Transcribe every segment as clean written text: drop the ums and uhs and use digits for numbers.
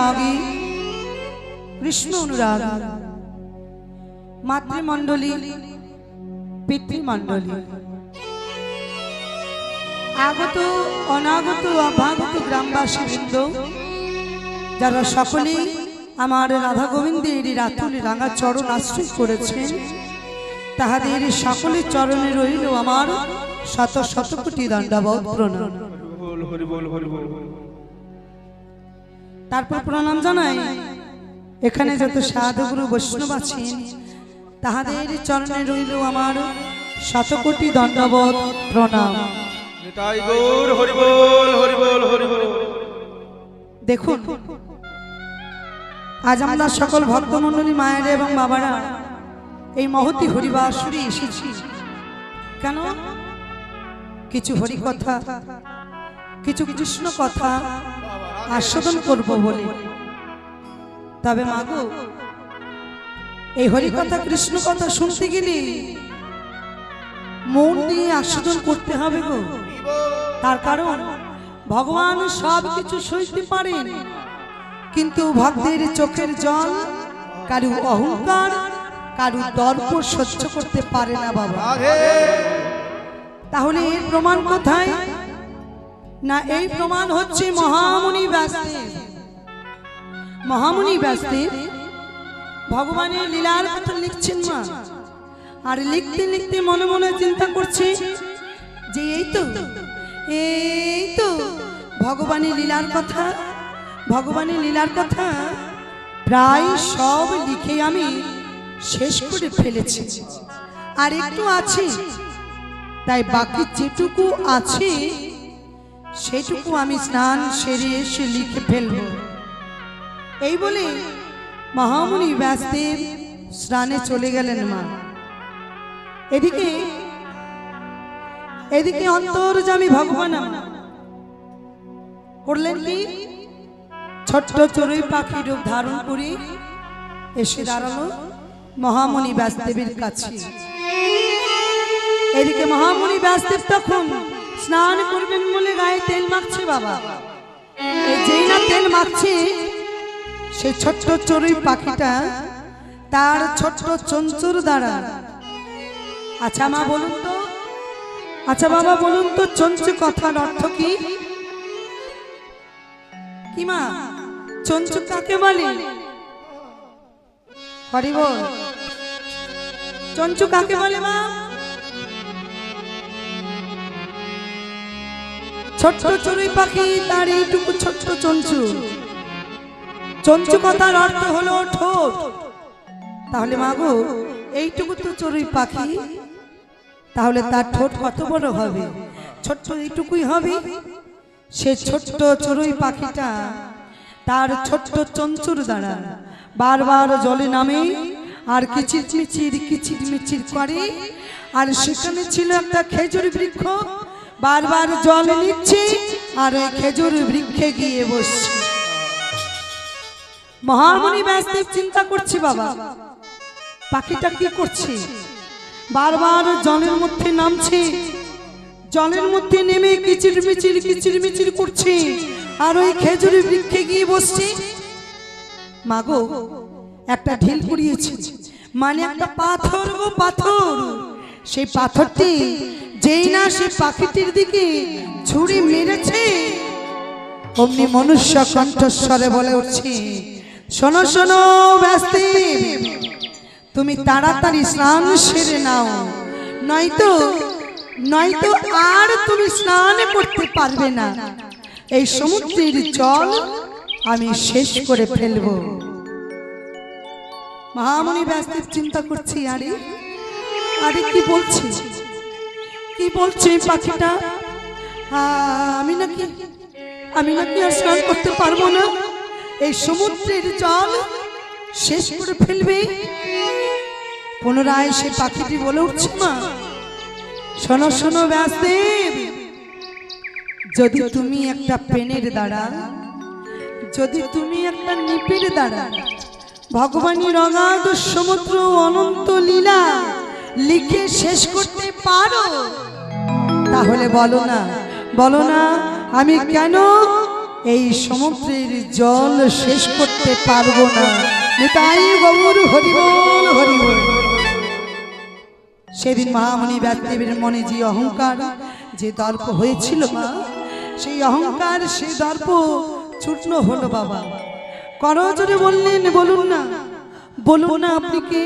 অনুরাগী, কৃষ্ণ অনুরাগী, মাতৃমণ্ডলী, পিতৃমণ্ডলী, আগত অনাগত অভাগত গ্রামবাসী বৃন্দ, যারা সকলেই আমার রাধা গোবিন্দের রাতুল রাঙা চরণ আশ্রয় করেছেন, তাহাদের সকলের চরণে রইল আমার শত শত কোটি দণ্ডাবত প্রণাম। তারপর প্রণাম জানাই এখানে যত সাধুগুরু বৈষ্ণব আছেন, তাহাদের চরণে রইল আমার শত কোটি দণ্ডাবত প্রণাম। দেখুন, আজ আমরা সকল ভক্তমণ্ডলী মায়েরা এবং বাবারা এই মহতি হরিবাসরে এসেছি। কেন? কিছু হরি কথা, কিছু কৃষ্ণ কথা আস্বাদন করব বলে। তবে মাগো, এই হরি কথা কৃষ্ণ কথা শুনতে গেলে মন দিয়ে আস্বাদন করতে হবে গো। তার কারণ ভগবান সব কিছু সইতে পারেন, কিন্তু ভক্তের চোখের জল, কারু অহংকার, কারু দর্প সহ্য করতে পারে না বাবা। তাহলে এর প্রমাণ কোথায়? না, এই প্রমাণ হচ্ছে মহামুনি ব্যাসদেব। মহামুনি ব্যাসদেব ভগবানের লীলার কথা লিখছেন মা, আর লিখতে লিখতে মনে মনে চিন্তা করছে যে এই তো ভগবানের লীলার কথা, ভগবানের লীলার কথা প্রায় সব লিখে আমি শেষ করে ফেলেছি, আর একটু আছে, তাই বাকি যেটুকু আছে সেটুকু আমি স্নান সেরে এসে লিখে ফেলব। এই বলে মহামুনি ব্যাসদেব স্নানে চলে গেলেন মা। এদিকে অন্তর্যামী ভগবান করলেন কি? ছোট্ট চড়ুই পাখি রূপ ধারণ করে এসে দাঁড়ালো মহামুনি ব্যাসদেবের কাছে। এদিকে মহামুনি ব্যাসদেব তখন স্নান করবেন বলে গায়ে তেল মাখছে বাবা। যেই না তেল মাখছে, সেই ছোট্ট চড়ুই পাখিটা তার ছোট্ট চঞ্চুর দ্বারা, আচ্ছা মা বলুন তো, আচ্ছা বাবা বলুন তো, চঞ্চু কথার অর্থ কি? কি মা, চঞ্চু কাকে বলে? হরি বল, চঞ্চু কাকে বলে মা? ছোট্ট চড়ুই পাখি, তার এইটুকু ছোট্ট চঞ্চু। চঞ্চু কথার অর্থ হলো ঠোঁট। তাহলে মাগো, এইটুকু তো চড়ুই পাখি, তাহলে তার ঠোঁট কত বড় হবে? ছোট্ট এইটুকুই হবে। সে ছোট্ট চড়ুই পাখিটা তার ছোট্ট চঞ্চুর দ্বারা বারবার জলে নামে আর কিচিরমিচির করে। আর সেখানে ছিল একটা খেজুর বৃক্ষ, বারবার জল নিচ্ছে আর ওই খেজুর বৃক্ষে গিয়ে বসছে। মহামুনি ব্যাসদেব চিন্তা করছে, বাবা পাখিটা কি করছে? বারবার জলের মধ্যে নামছে, জলের মধ্যে নেমে কিচিরমিচির করছে আর ওই খেজুর বৃক্ষে গিয়ে বসছে। মাগো, একটা ঢিল কুড়িয়েছে, মানে একটা পাথর গো, পাথর। সেই পাথরটি যেই না সে পাখিটির দিকে ছুরি মেরেছে, অমনি মনুষ্য কণ্ঠস্বরে বলে উঠছে, শোনো শোনো ব্যাসদেব, তুমি তাড়াতাড়ি স্নান সেরে নাও, নয়তো আর তুমি স্নান করতে পারবে না। এই সমুদ্রের জল আমি শেষ করে ফেলব। মহামুনি ব্যাসদেব চিন্তা করছি, আরে আরে কি বলছে পাখিটা? আমি নাকি আর স্নান করতে পারবো না, এই সমুদ্রের জল শেষ করে ফেলবে। পুনরায় সে পাখিটি বলে উঠছে, মা শোনো শোনো ব্যাসদেব, যদি তুমি একটা পেনের দ্বারা, যদি তুমি একটা নিপির দ্বারা ভগবানের অগাধ সমুদ্র অনন্ত লীলা লিখে শেষ করতে পারো, তাহলে বলো না আমি কেন এই সমুদ্রের জল শেষ করতে পারবো না। নিতাই গৌর হরিবল হরিবল। সেদিন মহামণি ব্যাসদেবের মনে যে অহংকার, যে দর্প হয়েছিল মা, সেই অহংকার, সেই দর্প চূর্ণ হলো বাবা। করজোরে বললেন, বলুন না, বলুন না আপনি কে?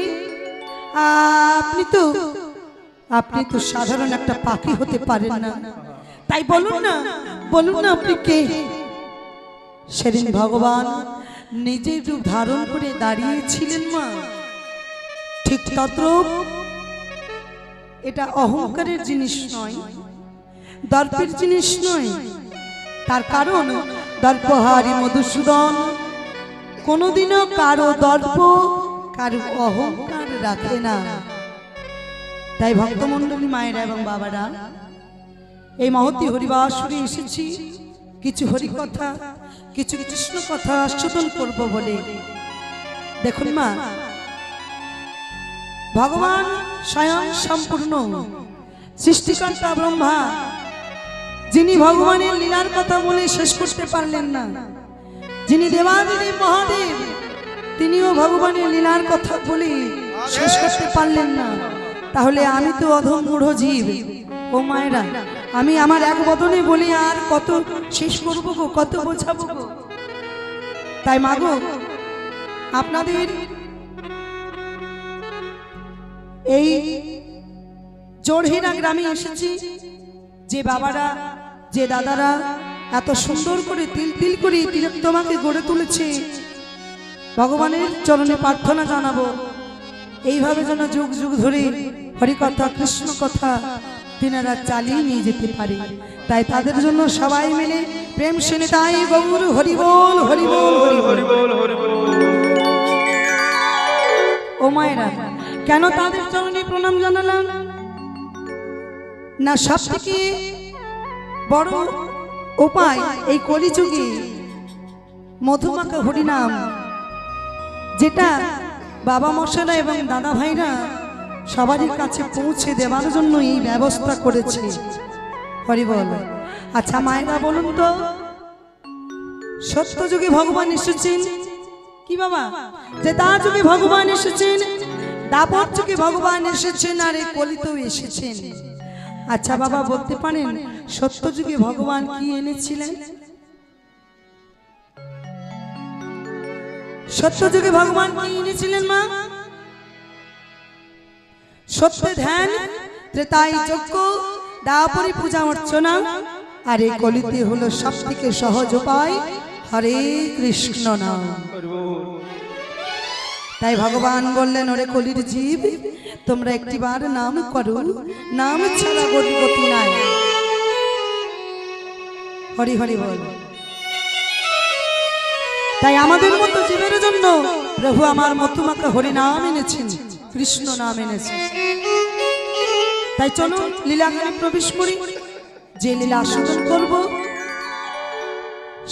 আপনি তো সাধারণ একটা পাখি হতে পারেন না, তাই বলুন না, বলুন না আপনি কে? সেদিন ভগবান নিজের রূপ ধারণ করে দাঁড়িয়েছিলেন মা। ঠিক তদ্রূপ এটা অহংকারের জিনিস নয়, দর্পের জিনিস নয়। তার কারণ দর্পহারি মধুসূদন কোনোদিনও কারো দর্প, কারো অহংকার রাখে না। তাই ভক্তমণ্ডলী মায়েরা এবং বাবারা, এই মহতী হরিবাসরে এসেছি কিছু হরিকথা, কিছু কৃষ্ণ কথা আস্বাদন করব বলে। দেখুন মা, ভগবান স্বয়ং সম্পূর্ণ সৃষ্টিকর্তা ব্রহ্মা, যিনি ভগবানের লীলার কথা বলে শেষ করতে পারলেন না, যিনি দেবাদিদেব মহাদেব, তিনিও ভগবানের লীলার কথা বলে শেষ করতে পারলেন না। তাহলে আমি তো অধম মূঢ় জীব। ও মায়েরা, আমি আমার এক বদনে বলি আর কত শেষ করবো গো, কত বোঝাবো গো। তাই মাগো, আপনাদের এই জোড়হিরা গ্রামে এসেছি, যে বাবারা, যে দাদারা এত সুন্দর করে তিল তিল করে তোমাকে গড়ে তুলেছে, ভগবানের চরণে প্রার্থনা জানাবো এইভাবে যেন যুগ যুগ ধরে হরিকথা, কৃষ্ণ কথা তিনারা চালিয়ে নিয়ে যেতে পারে। তাই তাদের জন্য সবাই মিলে প্রেম শুনে তাই গৌর হরিবল হরিবল হরিবল। ও মায়েরা, কেন তাদের চরণে প্রণাম জানালাম না? সব থেকে বড় উপায় এই কলিযুগে মধুমাখা হরিনাম, যেটা বাবা মশাইরা এবং দাদা ভাইরা সবারই কাছে পৌঁছে দেওয়ার জন্য এই ব্যবস্থা করেছে। হরিবল। আচ্ছা মায়েরা বলুন তো, সত্য যুগে ভগবান এসেছেন কি বাবা? যে তার যুগে ভগবান এসেছেন, দাপর যুগে ভগবান এসেছেন, আর এই কলিতেও এসেছেন। আচ্ছা বাবা বলতে পারেন সত্য যুগে ভগবান কি এনেছিলেন? সত্য যুগে ভগবান কি এনেছিলেন মা? সত্য ধ্যান, ত্রেতায় যজ্ঞ, দাপরে পূজা অর্চনা, আর এই কলিতে হলো সব থেকে সহজ উপায় হরে কৃষ্ণ নাম। তাই ভগবান বললেন, ওরে কলির জীব, তোমরা একটিবার নাম করো, নাম ছাড়া গতি নাই। হরি হরি বল। তাই আমাদের মতো জীবের জন্য প্রভু আমার মধুমাখা হরি নাম এনেছেন, কৃষ্ণ নাম এনেছেন। তাই চলো লীলাখানে প্রবেশ করি। যে লীলা আস্বাদন করব,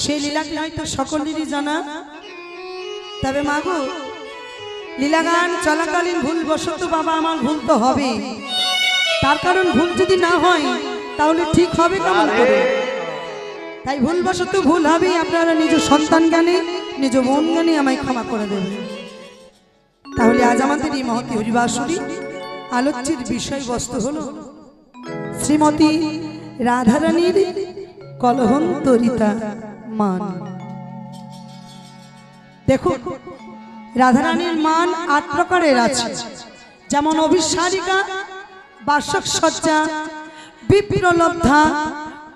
সেই লীলাটি হয়তো সকলেরই জানা। তবে মাগো, লীলাগান চলাকালীন ভুল বশত বাবা আমার ভুল তো হবে। তার কারণ ভুল যদি না হয় তাহলে ঠিক হবে কেমন করে? তাই ভুল বশত ভুল হবে। আপনারা নিজ সন্তান জ্ঞানে, নিজ মন জ্ঞানে আমায় ক্ষমা করে দেবেন। তাহলে আজ আমাদের এই মহতী হরিবাসরী আলোচ্যের বিষয়বস্তু হলো শ্রীমতী রাধারানীর কলহন্তরিতা মান। দেখো, রাধারানীর মান 8 প্রকারের আছে। যেমন অভিসারিকা, বার্ষক সজ্জা, বিপ্রলব্ধা,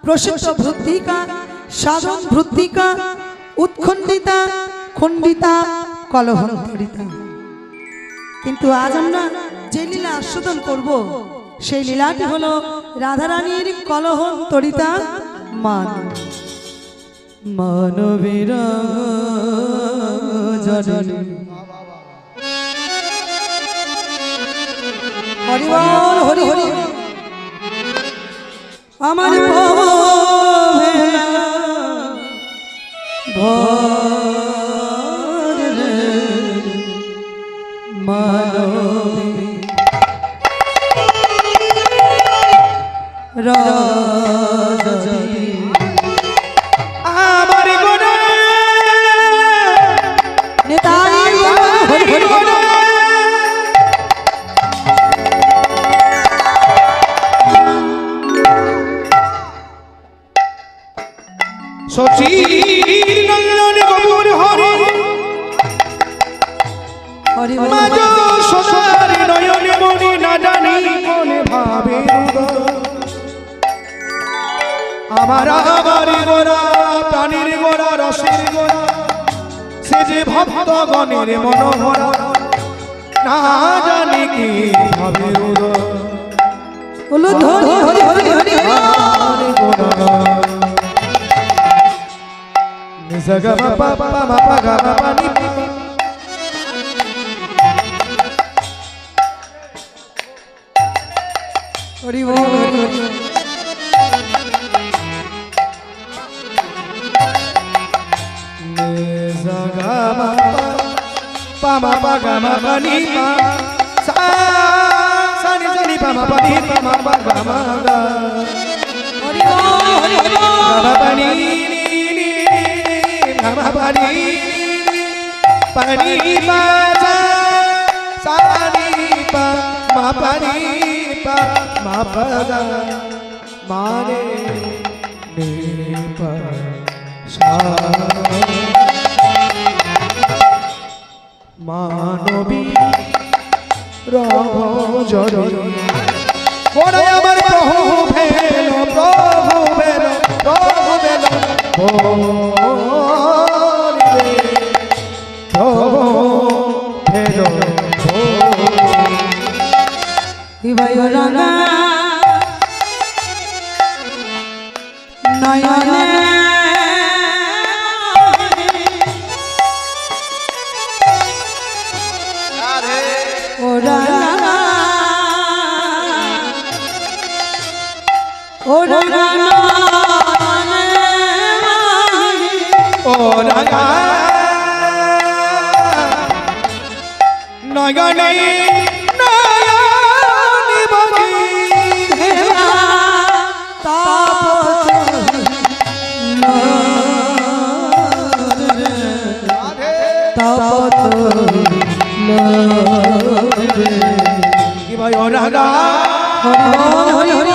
প্রসিদ্ধ ভৃত্তিকা, সাধন ভৃত্তিকা, উৎখণ্ডিতা, খণ্ডিতা, কলহন্তরিতা। কিন্তু আজ আমরা যে লীলা আস্বাদন করব, সেই লীলাটি হলো রাধারানীর কলহন্তরিতা মান। মানবীর জননী হরি বল হরি হরি। আমার মানবী রাজনী আমার আমার বাড়ি গোরা প্রাণীর গোরা রসের গোরা সে যে ভক্তগণের মনোহরা না জানি কি ভাবে বলো ধরি হরি হরি হরি নিসগা মা পা মা পা গা মা পা নি হরি বল নিসগা মা পা মা পা গা মা পা নি পা সা সা নি সা নি পা মা পা নি পা মা পা গা মা গা হরি বল হরি হরি গা মা পা নি নি গা মা পা নি পা নি পা সা নি পা মা পা নি পা মা পা গা মা রে নি পা সা মানবী রহ জরি ওরে আমার প্রভু ভেল প্রভু ভেল প্রভু ভেল প্রভু ভেল ভাই রাঙা নয়নে ও রাঙা ও রাঙা ও রাঙা নয়নে নয়নে বগি কি ভাই ও রাঙা হরি হরি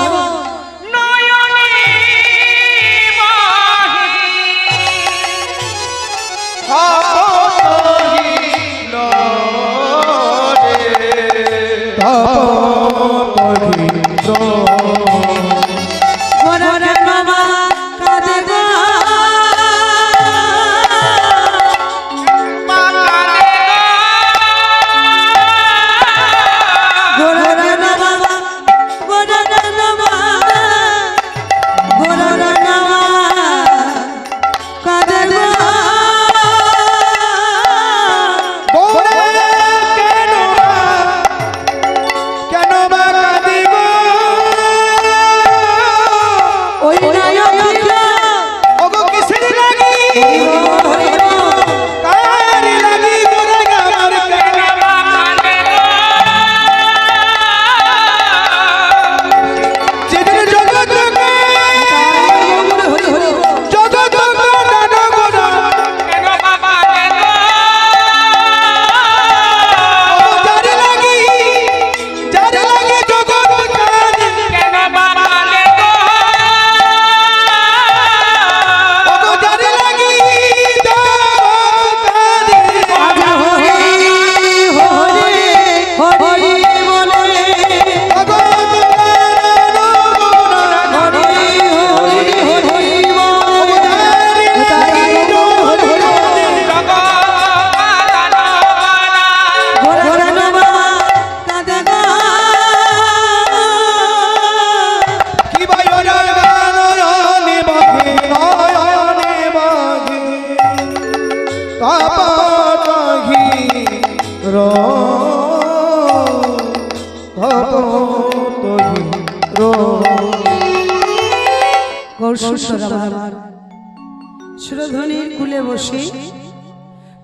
সুরধ্বনির কুলে বসে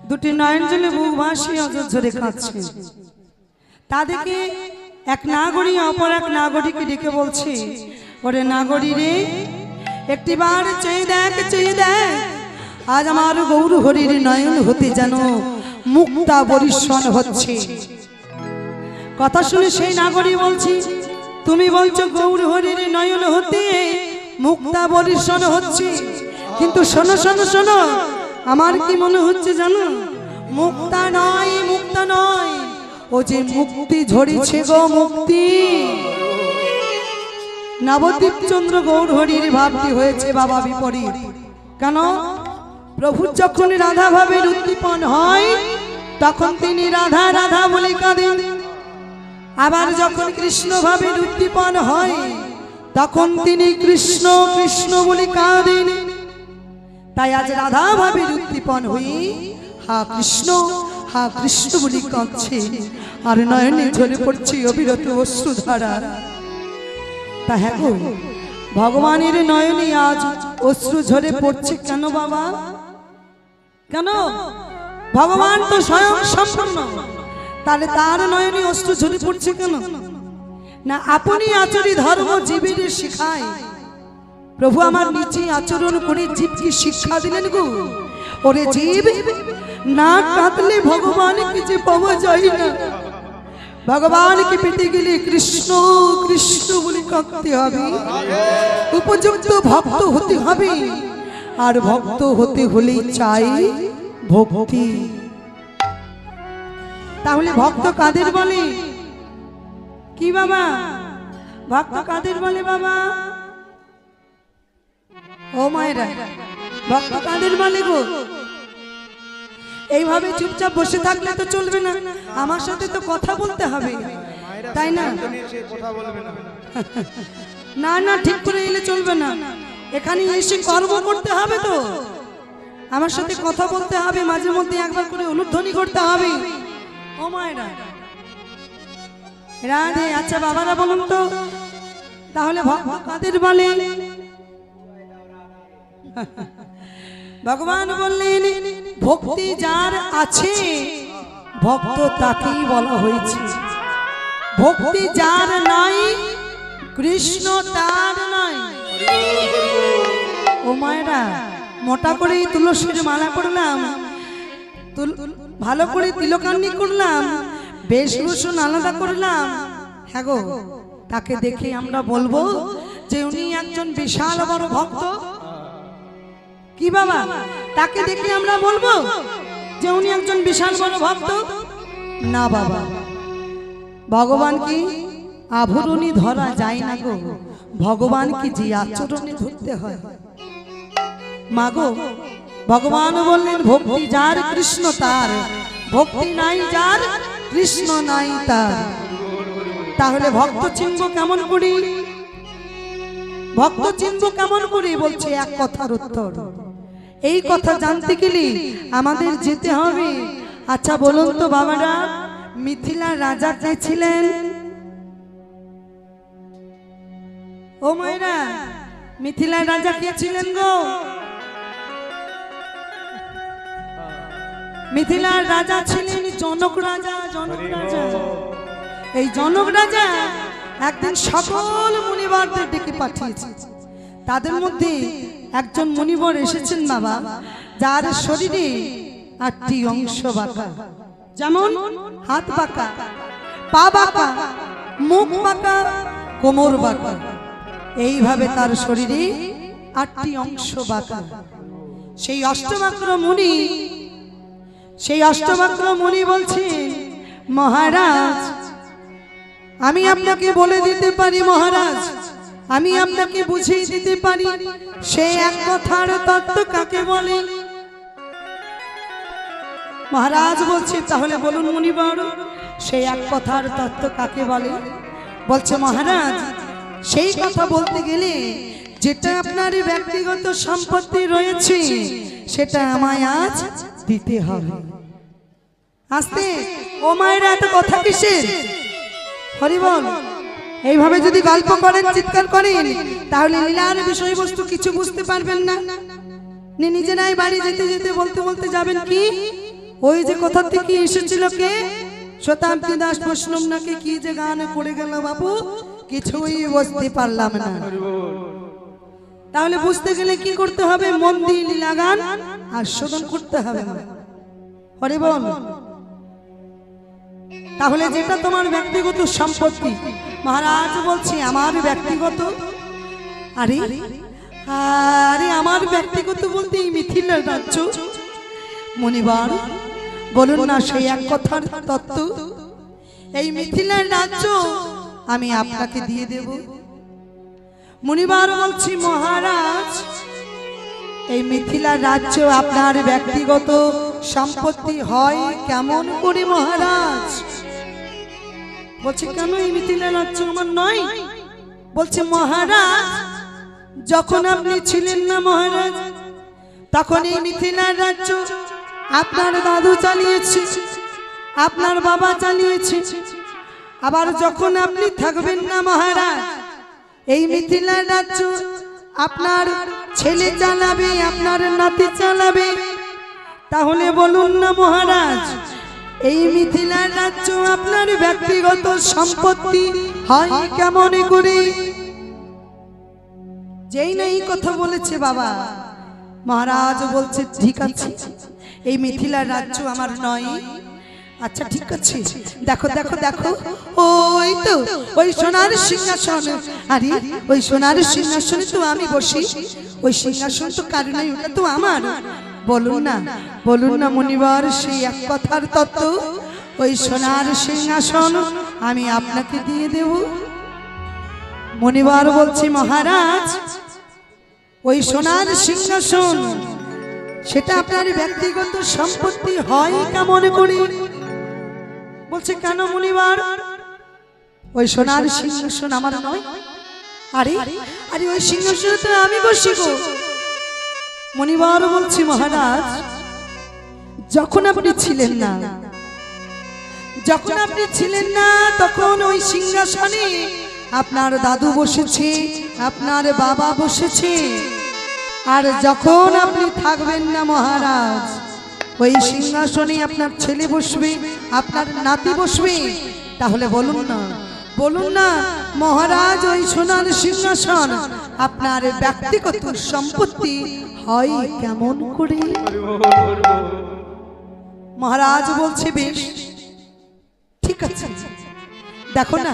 দুটি নয়ন জলে বুক ভাসিয়ে অঝরে কাঁদছে। তাদেরকে এক নাগরী অপর এক নাগরীকে ডেকে বলছে, ওরে নাগরী রে, একটিবার চেয়ে দেখ, চেয়ে দেখ, আজ আমার গৌর হরির নয়ন হতে যেন মুক্তা বরিশন হচ্ছে। কথা শুনে সেই নাগরী বলছি, তুমি বলছো গৌর হরির নয়ন হতে মুক্তা বরিশন হচ্ছে, কিন্তু শোনো শোনো শোনো, আমার কি মনে হচ্ছে জানো, মুক্তা নয়, মুক্তা নয়, ও যে মুক্তি ঝরেছে গো মুক্তি। নবদ্বীপ চন্দ্র গৌরহরির ভাবটি হয়েছে বাবা বিপরীত। কেন? প্রভু যখন রাধা ভাবের উদ্দীপন হয় তখন তিনি রাধা রাধা বলে কাঁদেন, আবার যখন কৃষ্ণ ভাবের উদ্দীপন হয় তখন তিনি কৃষ্ণ কৃষ্ণ বলে কাঁদেন। তাই আজ রাধা ভাবের উদ্দীপন হই হা কৃষ্ণ বলে কাঁদছে, আর নয়নে ঝরে পড়ছে অবিরত অশ্রুধারা। তা হ্যাঁ গো, ভগবানের নয়নে আজ অশ্রু ঝরে পড়ছে কেন বাবা? কেন? ভগবান তো স্বয়ং সম্পূর্ণ, তাহলে তার নয়নে অশ্রু ঝরে পড়ছে কেন? না আপনি আচরি ধর্ম জীবের শিখায়। প্রভু আমার নিচে আচরণ করে জীবকে শিক্ষা দিলেন গো, ওরে জীব না কাঁদলে ভগবানকে যে পাওয়া যায় না। ভগবানকে পেতে গেলে কৃষ্ণ কৃষ্ণ বলে কাঁদতে হবে, উপযুক্ত ভক্ত হতে হবে, আর ভক্ত হতে হলেই চাই ভক্তি। তাহলে ভক্ত কাদের বলে? কি বাবা, ভক্ত কাদের বলে বাবা? ও মায়েরা, ভক্ত কাদের বলে গো? এইভাবে চুপচাপ বসে থাকলে তো চলবে না, আমার সাথে তো কথা বলতে হবে, তাই না? না না, ঠিক করে এলে চলবে না, এখানে এসে কর্ম করতে হবে তো, আমার সাথে কথা বলতে হবে, মাঝে মধ্যে একবার করে অনুধ্বনি করতে হবে। ও মায়েরা, রাধে। আচ্ছা বাবারা বলুন তো, তাহলে ভক্ত কাদের বলে? ভগবান বললেন ভক্তি যার আছে ভক্ত তাকেই বলা হয়েছে, ভক্তি যার নাই কৃষ্ণ তার নাই। ও মায়েরা, মোটা করে তুলসীর মালা করলাম, ভালো করে তিলকান্নি করলাম, বেশভূষণ আলাদা করলাম, হ্যাঁ গো, তাকে দেখে আমরা বলবো যে উনি একজন বিশাল বড় ভক্ত? কি বাবা, তাকে দেখে আমরা বলবো যে উনি একজন বিশাল বড় ভক্ত? না বাবা, ভগবান কি আভরণী ধরা যায় না গো, ভগবান কি যে আচরণে ধরতে হয়। মাগো, ভগবান বললেন ভক্তি যার কৃষ্ণ তার, ভক্তি নাই যার কৃষ্ণ নাই তার। তাহলে ভক্ত চিনব কেমন করি? ভক্ত চিনব কেমন করে? বলছে এক কথার উত্তর। এই কথা জানতে গেলে আমাদের যেতে হবে। আচ্ছা বলুন তো বাবারা, মিথিলার রাজা কে ছিলেন? ও মায়েরা, মিথিলার রাজা কে ছিলেন গো? মিথিলার রাজা ছিলেন জনক রাজা। জনক রাজা, এই জনক রাজা একদিন সকল মুনিবরদের ডেকে পাঠিয়েছে। তাদের মধ্যে একজন মুনিবর এসেছেন বাবা, যার শরীরে 8টি অংশ বাঁকা, যেমন হাত বাঁকা, পা বাঁকা, মুখ বাঁকা, কোমর বাঁকা, এইভাবে তার শরীরে 8টি অংশ বাঁকা। সেই অষ্টবক্র মুনি বলছে, মহারাজ আমি আপনাকে বলে দিতে পারি, মহারাজ আমি আপনাকে বুঝিয়ে দিতে পারি, সেই এক কথার তত্ত্ব কাকে বলে? মহারাজ বলছে, তাহলে বলুন মুনিবর, সেই এক কথার তত্ত্ব কাকে বলে? বলছে, মহারাজ সেই কথা বলতে গেলে যেটা আপনার ব্যক্তিগত সম্পত্তি রয়েছে সেটা আমায় আজ দিতে হবে। আস্তে, ও মায়েরা, এত কথা কিসের? হরি বল। এইভাবে যদি গল্প করেন, চিৎকার করেন, তাহলে লীলার বিষয়বস্তু কিছু বুঝতে পারবেন না। নিজেরাই বাড়ি যেতে যেতে বলতে বলতে যাবেন কি, ওই যে কোথা থেকে এসেছিল কে, শতাব্দী দাস বৈষ্ণব নাকি কি যে গান করে গেল বাবু, কিছুই বুঝতে পারলাম না। তাহলে বুঝতে গেলে কি করতে হবে? মন দিয়ে লীলা গান আস্বাদন করতে হবে। হরি বল। তাহলে যেটা তোমার ব্যক্তিগত সম্পত্তি, মহারাজ বলছি আমার ব্যক্তিগত, আরে আরে আমার ব্যক্তিগত বলতে এই মিথিলার রাজ্য। মুনিবার বলুন না সেই এক কথার তত্ত্ব। এই মিথিলার রাজ্য আমি আপনাকে দিয়ে দেব। মুনিবার বলছি মহারাজ, এই মিথিলা রাজ্য আপনার ব্যক্তিগত সম্পত্তি হয় কেমন করে মহারাজ? বলছে কেন এই মিথিলা রাজ্য আমার নয়? বলছে মহারাজ, যখন আপনি ছিলেন না মহারাজ, তখন এই মিথিলা রাজ্য আপনার দাদু চালিয়েছে, আপনার বাবা চালিয়েছে। আবার যখন আপনি থাকবেন না মহারাজ, এই মিথিলা রাজ্য আপনার ছেলে চালাবে, আপনার নাতি চালাবে। তাহলে বলুন না মহারাজ, এই মিথিলা রাজ্য আপনার ব্যক্তিগত সম্পত্তি হয় কেমন করে? যেই না এই কথা বলেছে বাবা, মহারাজ বলছে ঠিক আছে, এই মিথিলা রাজ্য আমার নয়। আচ্ছা ঠিক আছে, দেখো দেখো দেখো, ওই তো ওই সোনার সিংহাসন, আরে ওই সোনার সিংহাসনে তো আমি বসি, ওই সিংহাসন তো কারণ নয়, ওটা তো আমার। বলুন না, বলুন না মুনিবার সেই এক কথার তত্ত্ব, ওই সোনার সিংহাসন আমি আপনাকে দিয়ে দেব। মুনিবার বলছি মহারাজ, ওই সোনার সিংহাসন সেটা আপনার ব্যক্তিগত সম্পত্তি হয় কেমন করে? বলছে কেন মুনিবার, ওই সোনার সিংহাসন আমার নয়। আরে আরে ওই সিংহাসনে তো আমি বসি গো। মুনিবার বলছি মহারাজ, যখন আপনি ছিলেন না, যখন আপনি ছিলেন না, তখন ওই সিংহাসনে আপনার দাদু বসেছে, আপনার বাবা বসেছে। আর যখন আপনি থাকবেন না মহারাজ, ওই সিংহাসনে আপনার ছেলে বসবে, আপনার নাতি বসবে। তাহলে বলুন না, বলুন না মহারাজ, ওই সোনার সিংহাসন আপনার ব্যক্তিগত সম্পত্তি হয় কেমন করে? মহারাজ বলছে বেশ ঠিক আছে, দেখো না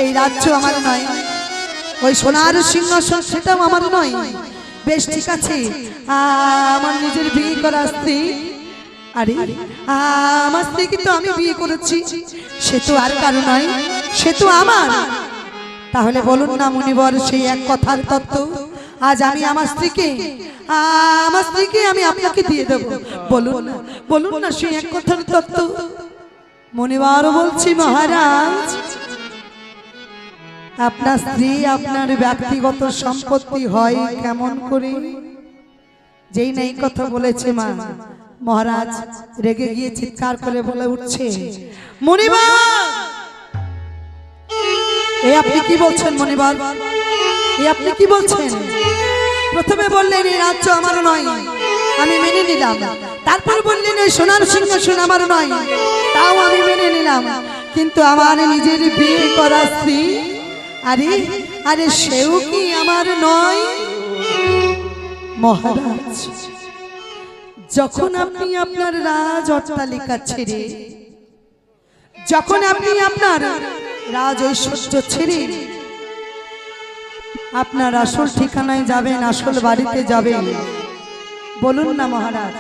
এই রাজ্য আমার নয়, ওই সোনার সিংহাসন সেটাও আমার নয়। বেশ ঠিক আছে, আমার নিজের বিয়ে করা স্ত্রী, আরে আমার স্ত্রীকে তো আমি বিয়ে করেছি, সে তো আর কারো নয়, সে তো আমার। তাহলে বলুন না মুনিবর সেই এক কথার তত্ত্ব, আজ আমি আমার স্ত্রীকে আমি আপনাকে দিয়ে দেব। বলুন না, বলুন না সেই এক কথার তত্ত্ব। মুনিবার বলছি মহারাজ, আপনার স্ত্রী আপনার ব্যক্তিগত সম্পত্তি হয় কেমন করে? যেই না এই কথা বলেছে মা, মহারাজ রেগে গিয়ে চিৎকার করে বলে উঠছে, মুনিবার এ আপনি কি বলছেন? মুনিবার এ আপনি কি বলছেন? প্রথমে বললেন এই রাজ্য আমার নয়, আমি মেনে নিলাম। তারপর বললেন এই সোনার সিংহাসন আমার নয়, তাও আমি মেনে নিলাম। কিন্তু আমার নিজের বিয়ে করা স্ত্রী, আরে আরে সেও কি আমার নয়? মহারাজ, যখন আপনি আপনার রাজ অট্টালিকা ছেড়ে, যখন আপনি আপনার রাজ ঐশ্বর্য ছেড়ে আপনার আসল ঠিকানায় যাবেন, আসল বাড়িতে যাবেন, বলুন না মহারাজ,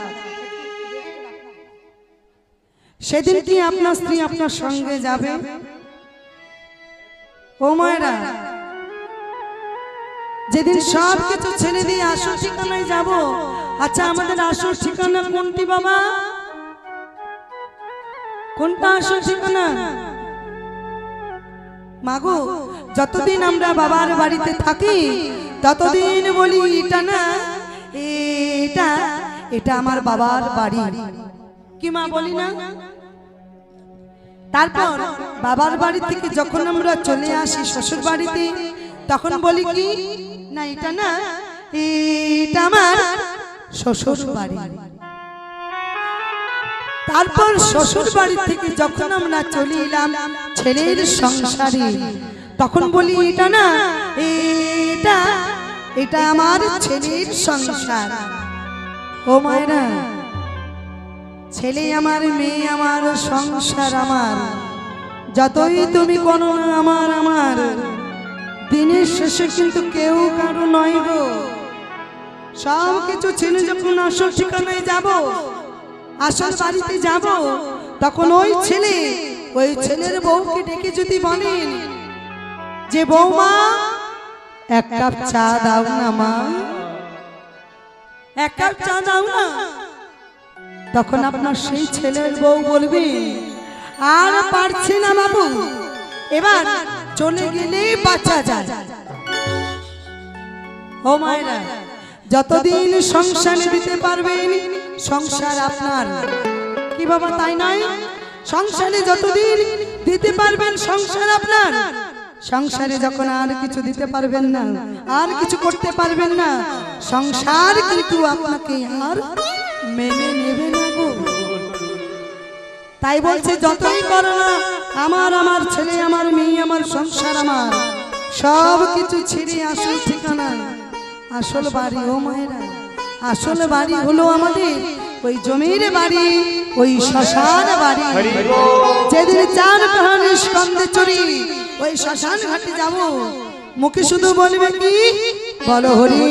সেদিন কি আপনার স্ত্রী আপনার সঙ্গে যাবে? ও মায়েরা, যেদিন সব কিছু ছেড়ে দিয়ে আসল ঠিকানায় যাব। আচ্ছা আমাদের আসল ঠিকানা কোনটি বাবা? কোনটা আসল ঠিকানা? মাগো, যতদিন আমরা বাবার বাড়িতে থাকি ততদিন বলি এটা না, এটা এটা আমার বাবার বাড়ি, কি মা বলি না? তারপর বাবার বাড়ি থেকে যখন আমরা চলে আসি শ্বশুর বাড়িতে, তখন বলি কি না, এটা না, এটা আমার শ্বশুর বাড়ি। তারপর শ্বশুর বাড়ি থেকে যখন আমরা চলে এলাম ছেলের সংসারে, তখন বলি এটা না, এটা এটা আমার ছেলের সংসার। ও মায়েরা, ছেলে আমার, মেয়ে আমার, সংসার আমার, যতই তুমি করো না আমার আমার, দিনের শেষে কিন্তু কেউ কারো নয় গো। সব কিছু ছেলে যখন আসল ঠিকানায় যাব, আসল বাড়িতে যাব, তখন ওই ছেলে, ওই ছেলের বউকে ডেকে যদি বলেন যে বৌমা এক কাপ চা দাও না মা, এক কাপ চা দাও না। তখন আপনার সেই ছেলের বউ বলবে, আর পারছি না বাবু, এবার চলে গেলে বাঁচা যায়। ও মায়েরা, যতদিন সংসারে দিতে পারবেন সংসার আপনার, কি বাবা তাই নয়? সংসারে যতদিন দিতে পারবেন সংসার আপনার। সংসারে যখন আর কিছু দিতে পারবেন না, আর কিছু করতে পারবেন না, সংসার কিন্তু আপনাকে আর মেনে নেবে না গো। তাই বলছে যতই করো না, আমার আমার ছেলে, আমার মেয়ে, আমার সংসার, আমার সব কিছু ছেড়ে আসল ঠিকানা, আসল বাড়ি। ও মায়েরা, আসল বাড়ি হলো আমাদের ওই জমির বাড়ি, ওই শ্মশান বাড়ি। যেদিন চার পাহাড়ে স্কন্ধে চড়ি ওই শ্মশান ঘাটে যাব, মুখে শুধু বলবে কি, বলো হরি,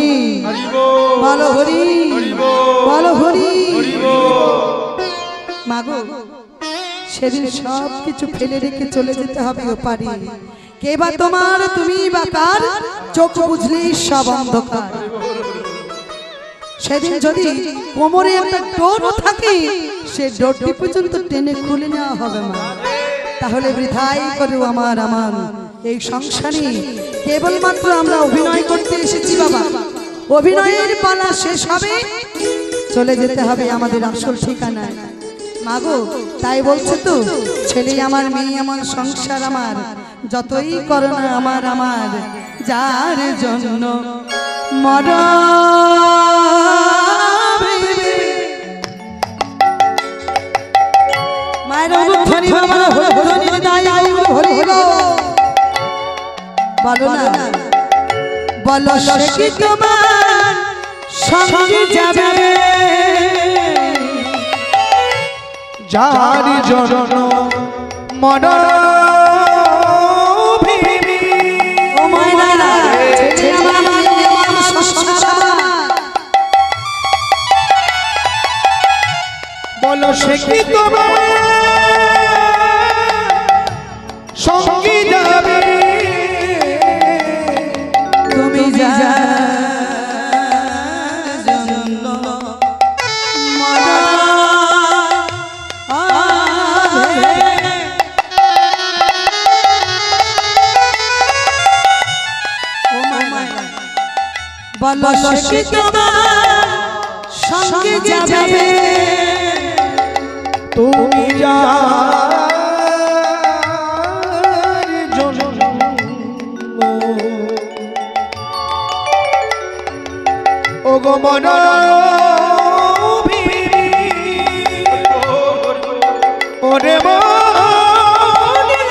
বলো হরি, বলো হরি। মাগো, সেদিন সব কিছু ফেলে রেখে চলে যেতে হবে ও পারি। কে বা তোমার, তুমি বা কার, চোখ বুঝলে সব অন্ধকার। সেদিন যদি কোমরে একটা ডোর থাকে, সে ডোরটি পর্যন্ত টেনে খুলে নেওয়া হবে মা। তাহলে বৃথাই করো আমার আমার এই সংসারে কেবলমাত্র আমরা অভিনয় করতে এসেছি বাবা। অভিনয়ের পালা শেষ হবে, চলে যেতে হবে আমাদের আসল ঠিকানায়। মাগো, তাই বলছে তো, ছেলে আমার, মেয়ে আমার, সংসার আমার, যতই করো না আমার আমার, যার জন্য মর। মায়ের অনুধ্বনি বাবা, অনুধ্বনি দাই হরি গো। বলো না, বলো সে কি তোমার সঙ্গে যাবে, যার জন্য মন ভেবে। ও মায়েরা, ছেলে আমার, মেয়ে আমার, সংসার আমার, বলো সে কি তোমার সঙ্গে যাবে, তুমি যার জন্য মরা আবে। ও মায়েরা, বলো সে কি তোমার সঙ্গে যাবে, তুমি যার জন্য ও গো মন ভেবে। ওরে মন রে,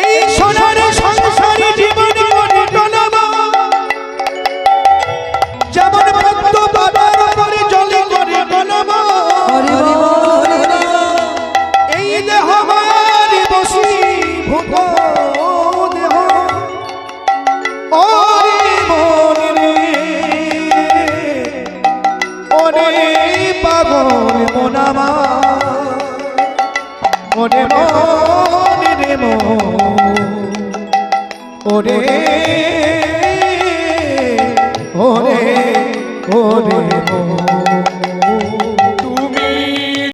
এই সোনার সংসারে জীবন করে টলব, যেমন ভক্ত বাবার করে জলে করে টলব। এই দেহ মারি বসি ভূত দেহ, ওরে মন রে, ওরে পাগল মন আমার, ওরে মন রে মন, ওরে ওরে ওরে মন।